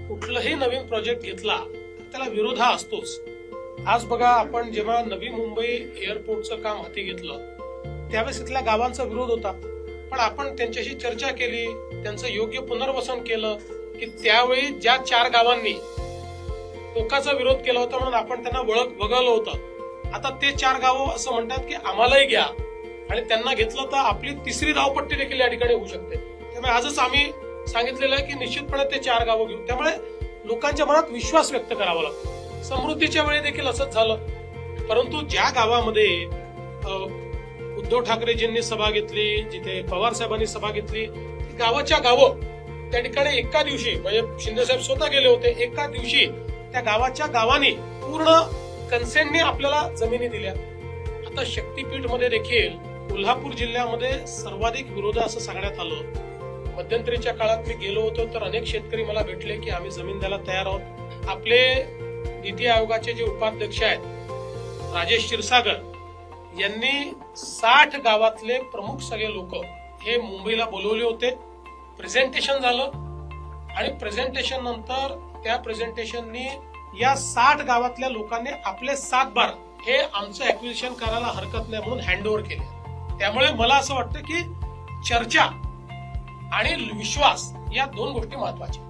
कुठलंही नवीन प्रोजेक्ट घेतला तर त्याला विरोध हा असतोच. आज बघा, आपण जेव्हा नवी मुंबई एअरपोर्टचं काम हाती घेतलं त्यावेळेस इथल्या गावांचा विरोध होता, पण आपण त्यांच्याशी चर्चा केली, त्यांचं योग्य पुनर्वसन केलं की त्यावेळी ज्या 4 गावांनी टोकाचा विरोध केला होता म्हणून आपण त्यांना वगळलं होतं, आता ते 4 गावं असं म्हणतात की आम्हालाही घ्या, आणि त्यांना घेतलं तर आपली 3री धावपट्टी देखील या ठिकाणी होऊ शकते. त्यामुळे आजच आम्ही सांगितलेलं आहे की निश्चितपणे ते 4 गावं घेऊ. त्यामुळे लोकांच्या मनात विश्वास व्यक्त करावा लागतो. समृद्धीच्या वेळी देखील असंच झालं, परंतु ज्या गावामध्ये उद्धव ठाकरेजींनी सभा घेतली, जिथे पवार साहेबांनी सभा घेतली, गावाच्या गावं त्या ठिकाणी एका दिवशी, म्हणजे शिंदे साहेब स्वतः गेले होते, एका दिवशी त्या गावाच्या गावांनी पूर्ण कन्सेंटने आपल्याला जमिनी दिल्या. आता शक्तीपीठ मध्ये देखील कोल्हापूर जिल्ह्यामध्ये सर्वाधिक विरोध असं सांगण्यात आलं. मध्यंतरीच्या काळात मी गेलो होतो तर अनेक शेतकरी मला भेटले की आम्ही जमीन द्यायला तयार आहोत. आपले नीती आयोगाचे जे उपाध्यक्ष आहेत राजेश क्षीरसागर यांनी 60 गावातले प्रमुख सगळे लोक हे मुंबईला बोलवले होते. प्रेझेंटेशन झालं आणि प्रेझेंटेशन नंतर त्या प्रेझेंटेशननी या 60 गावातल्या लोकांनी आपले 7 बार हे आमचं ऍक्विजिशन करायला हरकत नाही म्हणून हँडओव्हर केले. त्यामुळे मला असं वाटतं की चर्चा आणि विश्वास या 2 गोष्टी महत्वाच्या.